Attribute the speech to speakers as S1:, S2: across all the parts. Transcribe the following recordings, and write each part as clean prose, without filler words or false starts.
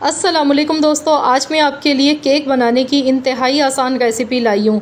S1: अस्सलामुअलैकुम दोस्तों, आज मैं आपके लिए केक बनाने की इंतहाई आसान रेसिपी लाई हूँ।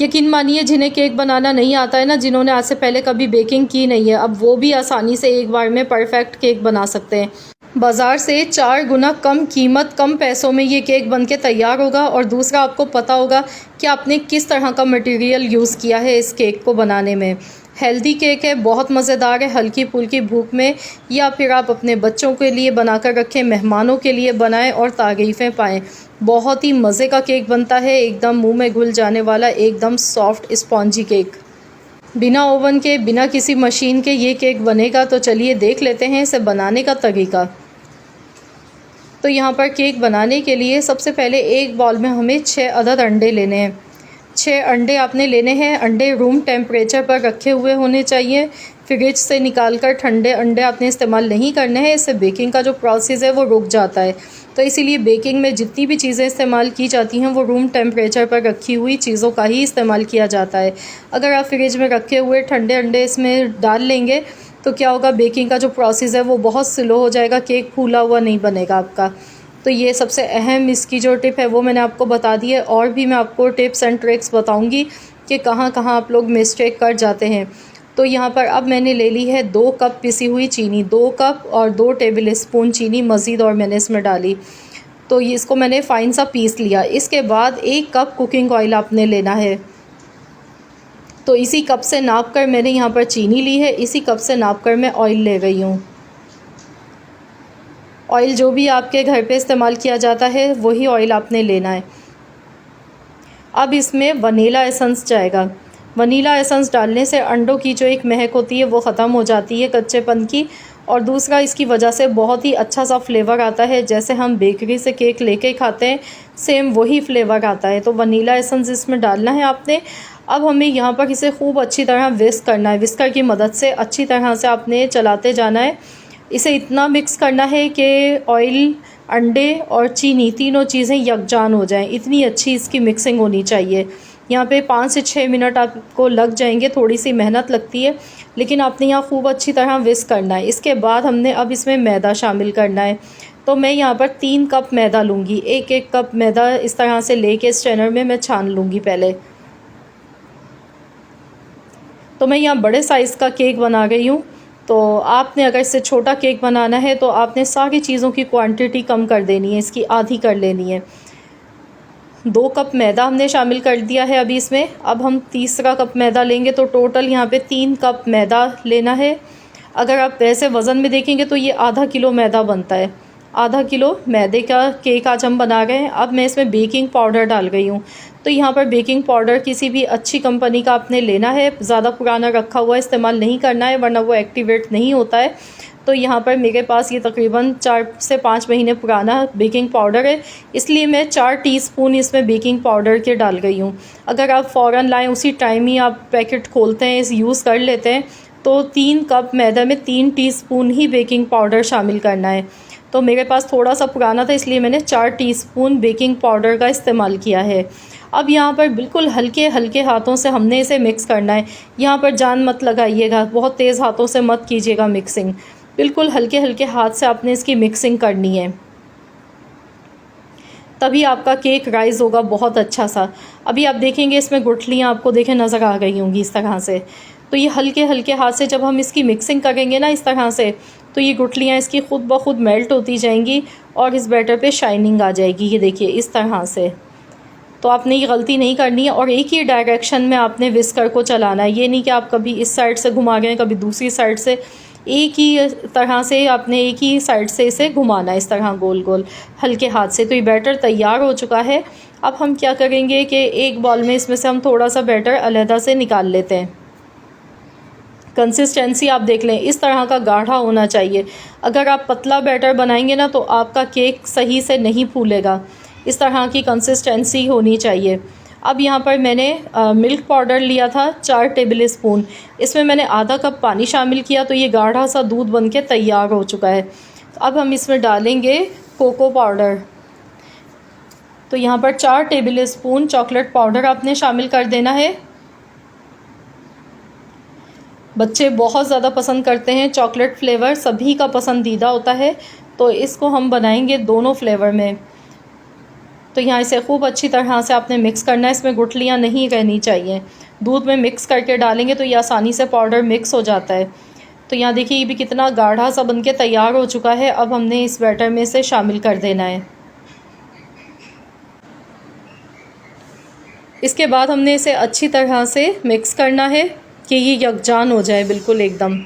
S1: यकीन मानिए जिन्हें केक बनाना नहीं आता है ना, जिन्होंने आज से पहले कभी बेकिंग की नहीं है, अब वो भी आसानी से एक बार में परफेक्ट केक बना सकते हैं। बाज़ार से 4 गुना कम कीमत, कम पैसों में ये केक बन के तैयार होगा। और दूसरा, आपको पता होगा कि आपने किस तरह का मटेरियल यूज़ किया है इस केक को बनाने में। हेल्दी केक है, बहुत मज़ेदार है, हल्की फुल्की भूख में, या फिर आप अपने बच्चों के लिए बनाकर रखें, मेहमानों के लिए बनाएं और तारीफ़ें पाएं। बहुत ही मज़े का केक बनता है, एकदम मुंह में घुल जाने वाला, एकदम सॉफ्ट स्पॉन्जी केक। बिना ओवन के, बिना किसी मशीन के ये केक बनेगा। तो चलिए देख लेते हैं इसे बनाने का तरीका। तो यहाँ पर केक बनाने के लिए सबसे पहले एक बाउल में हमें 6 अदद अंडे लेने हैं। 6 अंडे आपने लेने हैं। अंडे रूम टेम्परेचर पर रखे हुए होने चाहिए। फ्रिज से निकालकर ठंडे अंडे आपने इस्तेमाल नहीं करने हैं, इससे बेकिंग का जो प्रोसेस है वो रुक जाता है। तो इसीलिए बेकिंग में जितनी भी चीज़ें इस्तेमाल की जाती हैं वो रूम टेम्परेचर पर रखी हुई चीज़ों का ही इस्तेमाल किया जाता है। अगर आप फ्रिज में रखे हुए ठंडे अंडे इसमें डाल लेंगे तो क्या होगा, बेकिंग का जो प्रोसेस है वो बहुत स्लो हो जाएगा, केक फूला हुआ नहीं बनेगा आपका। तो ये सबसे अहम इसकी जो टिप है वो मैंने आपको बता दी है। और भी मैं आपको टिप्स एंड ट्रिक्स बताऊंगी कि कहाँ कहाँ आप लोग मिस्टेक कर जाते हैं। तो यहाँ पर अब मैंने ले ली है 2 कप पिसी हुई चीनी, 2 कप और 2 टेबल स्पून चीनी मज़ीद और मैंने इसमें डाली। तो ये इसको मैंने फ़ाइन सा पीस लिया। इसके बाद 1 कप कुकिंग ऑयल आपने लेना है। तो इसी कप से नाप कर मैंने यहाँ पर चीनी ली है, इसी कप से नाप कर मैं ऑयल ले रही हूँ। ऑयल जो भी आपके घर पे इस्तेमाल किया जाता है वही ऑयल आपने लेना है। अब इसमें वनीला एसेंस जाएगा। वनीला एसेंस डालने से अंडों की जो एक महक होती है वो ख़त्म हो जाती है कच्चेपन की। और दूसरा, इसकी वजह से बहुत ही अच्छा सा फ्लेवर आता है, जैसे हम बेकरी से केक लेके खाते हैं सेम वही फ्लेवर आता है। तो वनीला एसेंस इसमें डालना है आपने। अब हमें यहाँ पर इसे खूब अच्छी तरह विस्क करना है। विस्कर की मदद से अच्छी तरह से आपने चलाते जाना है। इसे इतना मिक्स करना है कि ऑयल, अंडे और चीनी तीनों चीज़ें यकजान हो जाएं। इतनी अच्छी इसकी मिक्सिंग होनी चाहिए। यहाँ पे 5 से 6 मिनट आपको लग जाएंगे, थोड़ी सी मेहनत लगती है, लेकिन आपने यहाँ खूब अच्छी तरह विस्क करना है। इसके बाद हमने अब इसमें मैदा शामिल करना है। तो मैं यहाँ पर 3 कप मैदा लूँगी। एक कप मैदा इस तरह से लेके स्ट्रेनर में मैं छान लूँगी पहले। तो मैं यहाँ बड़े साइज़ का केक बना रही हूँ। तो आपने अगर इससे छोटा केक बनाना है तो आपने सारी चीज़ों की क्वांटिटी कम कर देनी है, इसकी आधी कर लेनी है। 2 कप मैदा हमने शामिल कर दिया है अभी इसमें। अब हम तीसरा कप मैदा लेंगे, तो टोटल यहाँ पे 3 कप मैदा लेना है। अगर आप वैसे वज़न में देखेंगे तो ये आधा किलो मैदा बनता है। आधा किलो मैदे का केक आज हम बना रहे हैं। अब मैं इसमें बेकिंग पाउडर डाल गई हूँ। तो यहाँ पर बेकिंग पाउडर किसी भी अच्छी कंपनी का आपने लेना है, ज़्यादा पुराना रखा हुआ इस्तेमाल नहीं करना है, वरना वो एक्टिवेट नहीं होता है। तो यहाँ पर मेरे पास ये तकरीबन 4 से 5 महीने पुराना बेकिंग पाउडर है, इसलिए मैं 4 टीस्पून इसमें बेकिंग पाउडर के डाल गई हूँ। अगर आप फ़ौरन लाएँ, उसी टाइम ही आप पैकेट खोलते हैं, इस यूज़ कर लेते हैं, तो 3 कप मैदा में 3 टीस्पून ही बेकिंग पाउडर शामिल करना है। तो मेरे पास थोड़ा सा पुराना था, इसलिए मैंने 4 टीस्पून बेकिंग पाउडर का इस्तेमाल किया है। अब यहाँ पर बिल्कुल हल्के हल्के हाथों से हमने इसे मिक्स करना है। यहाँ पर जान मत लगाइएगा, बहुत तेज़ हाथों से मत कीजिएगा मिक्सिंग। बिल्कुल हल्के हल्के हाथ से आपने इसकी मिक्सिंग करनी है, तभी आपका केक राइज़ होगा बहुत अच्छा सा। अभी आप देखेंगे इसमें गुठलियाँ आपको देखें नज़र आ गई होंगी इस तरह से। तो ये हल्के हल्के हाथ से जब हम इसकी मिक्सिंग करेंगे ना इस तरह से, तो ये गुठलियाँ इसकी खुद ब खुद मेल्ट होती जाएंगी और इस बैटर पे शाइनिंग आ जाएगी। ये देखिए इस तरह से। तो आपने ये गलती नहीं करनी है, और एक ही डायरेक्शन में आपने विस्कर को चलाना है। ये नहीं कि आप कभी इस साइड से घुमा रहे हैं, कभी दूसरी साइड से। एक ही तरह से आपने एक ही साइड से इसे घुमाना है, इस तरह गोल गोल हल्के हाथ से। तो ये बैटर तैयार हो चुका है। अब हम क्या करेंगे कि एक बॉल में इसमें से हम थोड़ा सा बैटर अलहदा से निकाल लेते हैं। कंसिस्टेंसी आप देख लें, इस तरह का गाढ़ा होना चाहिए। अगर आप पतला बैटर बनाएंगे ना तो आपका केक सही से नहीं फूलेगा। इस तरह की कंसिस्टेंसी होनी चाहिए। अब यहाँ पर मैंने मिल्क पाउडर लिया था 4 टेबल स्पून। इसमें मैंने आधा कप पानी शामिल किया, तो ये गाढ़ा सा दूध बनके तैयार हो चुका है। अब हम इसमें डालेंगे कोको पाउडर। तो यहाँ पर 4 टेबल स्पून चॉकलेट पाउडर आपने शामिल कर देना है। बच्चे बहुत ज़्यादा पसंद करते हैं, चॉकलेट फ्लेवर सभी का पसंदीदा होता है। तो इसको हम बनाएंगे दोनों फ्लेवर में। तो यहाँ इसे खूब अच्छी तरह से आपने मिक्स करना है, इसमें गुठलियाँ नहीं रहनी चाहिए। दूध में मिक्स करके डालेंगे तो ये आसानी से पाउडर मिक्स हो जाता है। तो यहाँ देखिए ये भी कितना गाढ़ा सा बनके तैयार हो चुका है। अब हमने इस बैटर में से शामिल कर देना है। इसके बाद हमने इसे अच्छी तरह से मिक्स करना है कि ये यकजान हो जाए बिल्कुल एकदम।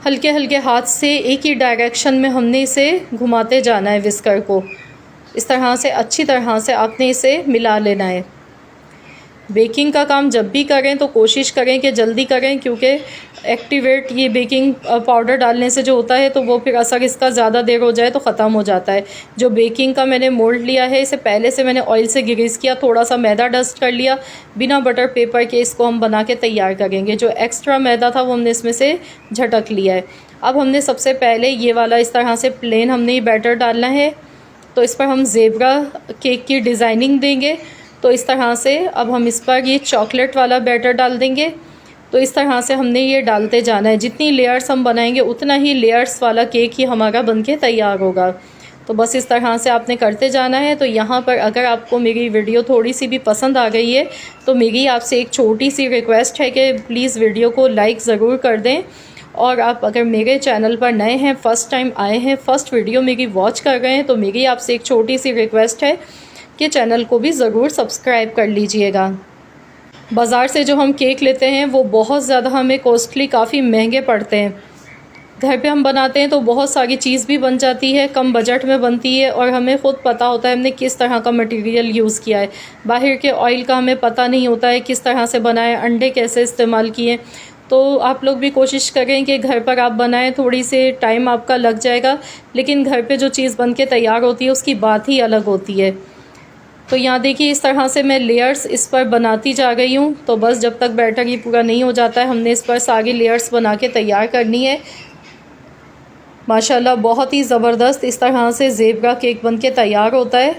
S1: हल्के हल्के हाथ से एक ही डायरेक्शन में हमने इसे घुमाते जाना है विस्कर को। इस तरह से अच्छी तरह से आपने इसे मिला लेना है। बेकिंग का काम जब भी करें तो कोशिश करें कि जल्दी करें, क्योंकि एक्टिवेट ये बेकिंग पाउडर डालने से जो होता है तो वो फिर असर इसका ज़्यादा देर हो जाए तो ख़त्म हो जाता है। जो बेकिंग का मैंने मोल्ड लिया है इसे पहले से मैंने ऑयल से ग्रीस किया, थोड़ा सा मैदा डस्ट कर लिया, बिना बटर पेपर के इसको हम बना के तैयार करेंगे। जो एक्स्ट्रा मैदा था वो हमने इसमें से झटक लिया है। अब हमने सबसे पहले ये वाला इस तरह से प्लेन हमने ये बैटर डालना है। तो इस पर हम ज़ेब्रा केक की डिज़ाइनिंग देंगे। तो इस तरह से अब हम इस पर ये चॉकलेट वाला बैटर डाल देंगे। तो इस तरह से हमने ये डालते जाना है। जितनी लेयर्स हम बनाएंगे उतना ही लेयर्स वाला केक ही हमारा बनके तैयार होगा। तो बस इस तरह से आपने करते जाना है। तो यहाँ पर अगर आपको मेरी वीडियो थोड़ी सी भी पसंद आ गई है तो मेरी आपसे एक छोटी सी रिक्वेस्ट है कि प्लीज़ वीडियो को लाइक ज़रूर कर दें। और आप अगर मेरे चैनल पर नए हैं, फ़र्स्ट टाइम आए हैं, फ़र्स्ट वीडियो मेरी वॉच कर रहे हैं, तो मेरी आपसे एक छोटी सी रिक्वेस्ट है कि चैनल को भी ज़रूर सब्सक्राइब कर लीजिएगा। बाज़ार से जो हम केक लेते हैं वो बहुत ज़्यादा हमें कॉस्टली, काफ़ी महंगे पड़ते हैं। घर पे हम बनाते हैं तो बहुत सारी चीज़ भी बन जाती है, कम बजट में बनती है और हमें ख़ुद पता होता है हमने किस तरह का मटेरियल यूज़ किया है। बाहर के ऑयल का हमें पता नहीं होता है किस तरह से बनाए, अंडे कैसे इस्तेमाल किए। तो आप लोग भी कोशिश करें कि घर पर आप बनाएं, थोड़ी से टाइम आपका लग जाएगा, लेकिन घर पे जो चीज़ बन के तैयार होती है उसकी बात ही अलग होती है। तो यहाँ देखिए इस तरह से मैं लेयर्स इस पर बनाती जा गई हूँ। तो बस जब तक बैटर ये पूरा नहीं हो जाता है हमने इस पर सारी लेयर्स बना के तैयार करनी है। माशाल्लाह बहुत ही ज़बरदस्त इस तरह से ज़ेब्रा केक बन के तैयार होता है।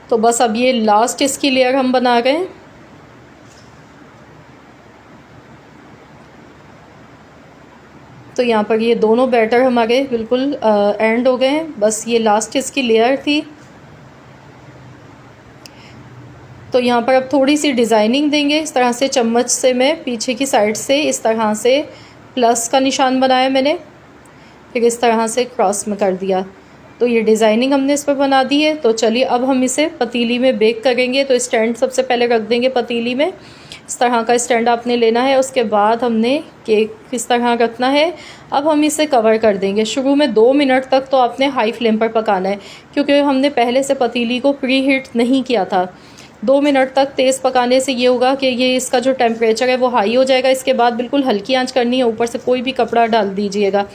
S1: तो बस अब ये लास्ट इसकी लेयर हम बना रहे हैं। तो यहाँ पर ये दोनों बैटर हमारे बिल्कुल एंड हो गए हैं। बस ये लास्ट इसकी लेयर थी। तो यहाँ पर अब थोड़ी सी डिज़ाइनिंग देंगे। इस तरह से चम्मच से मैं पीछे की साइड से इस तरह से प्लस का निशान बनाया मैंने, फिर इस तरह से क्रॉस में कर दिया। तो ये डिज़ाइनिंग हमने इस पर बना दी है। तो चलिए अब हम इसे पतीली में बेक करेंगे। तो स्टैंड सबसे पहले रख देंगे पतीली में। इस तरह का स्टैंड आपने लेना है। उसके बाद हमने केक इस तरह रखना है। अब हम इसे कवर कर देंगे। शुरू में 2 मिनट तक तो आपने हाई फ्लेम पर पकाना है, क्योंकि हमने पहले से पतीली को प्री हीट नहीं किया था। 2 मिनट तक तेज़ पकाने से ये होगा कि ये इसका जो टेम्परेचर है वो हाई हो जाएगा। इसके बाद बिल्कुल हल्की आंच करनी है, ऊपर से कोई भी कपड़ा डाल दीजिएगा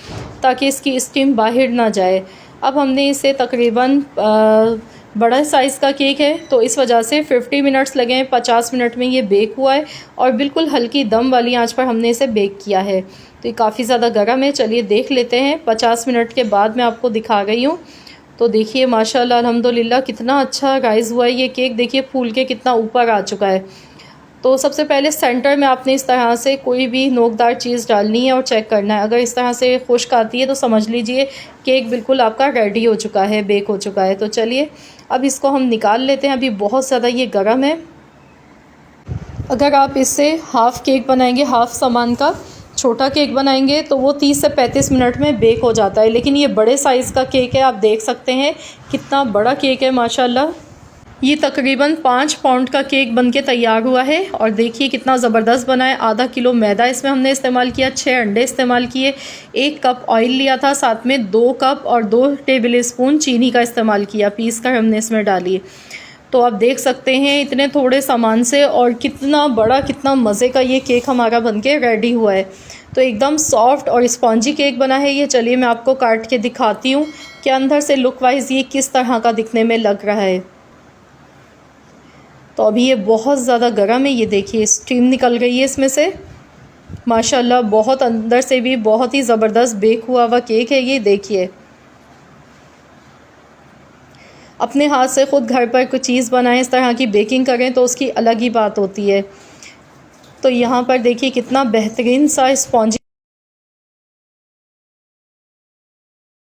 S1: ताकि इसकी स्टीम बाहर ना जाए। अब हमने इसे तकरीबन बड़ा साइज़ का केक है तो इस वजह से 50 मिनट्स लगे हैं। 50 मिनट में ये बेक हुआ है और बिल्कुल हल्की दम वाली आंच पर हमने इसे बेक किया है। तो ये काफ़ी ज़्यादा गर्म है। चलिए देख लेते हैं। 50 मिनट के बाद मैं आपको दिखा गई हूँ। तो देखिए माशाल्लाह अल्हम्दुलिल्लाह कितना अच्छा राइज़ हुआ है ये केक। देखिए फूल के कितना ऊपर आ चुका है। तो सबसे पहले सेंटर में आपने इस तरह से कोई भी नोकदार चीज़ डालनी है और चेक करना है। अगर इस तरह से खुश्क आती है तो समझ लीजिए केक बिल्कुल आपका रेडी हो चुका है, बेक हो चुका है। तो चलिए अब इसको हम निकाल लेते हैं। अभी बहुत ज़्यादा ये गर्म है। अगर आप इससे हाफ़ केक बनाएंगे, हाफ़ सामान का छोटा केक बनाएंगे तो वो 30 से 35 मिनट में बेक हो जाता है। लेकिन ये बड़े साइज़ का केक है, आप देख सकते हैं कितना बड़ा केक है माशाल्लाह। ये तकरीबन 5 पाउंड का केक बनके तैयार हुआ है और देखिए कितना ज़बरदस्त बना है। आधा किलो मैदा इसमें हमने इस्तेमाल किया, 6 अंडे इस्तेमाल किए, 1 कप ऑयल लिया था, साथ में 2 कप और 2 टेबल स्पून चीनी का इस्तेमाल किया, पीस कर हमने इसमें डाली। तो आप देख सकते हैं इतने थोड़े सामान से और कितना बड़ा, कितना मज़े का ये केक हमारा बनके रेडी हुआ है। तो एकदम सॉफ्ट और स्पॉन्जी केक बना है ये। चलिए मैं आपको काट के दिखाती हूँ कि अंदर से लुक वाइज ये किस तरह का दिखने में लग रहा है। तो अभी ये बहुत ज़्यादा गर्म है। ये देखिए स्टीम निकल गई है इसमें से माशाल्लाह। बहुत अंदर से भी बहुत ही ज़बरदस्त बेक हुआ हुआ केक है ये। देखिए अपने हाथ से ख़ुद घर पर कोई चीज़ बनाएं, इस तरह की बेकिंग करें तो उसकी अलग ही बात होती है। तो यहाँ पर देखिए कितना बेहतरीन सा स्पॉन्जी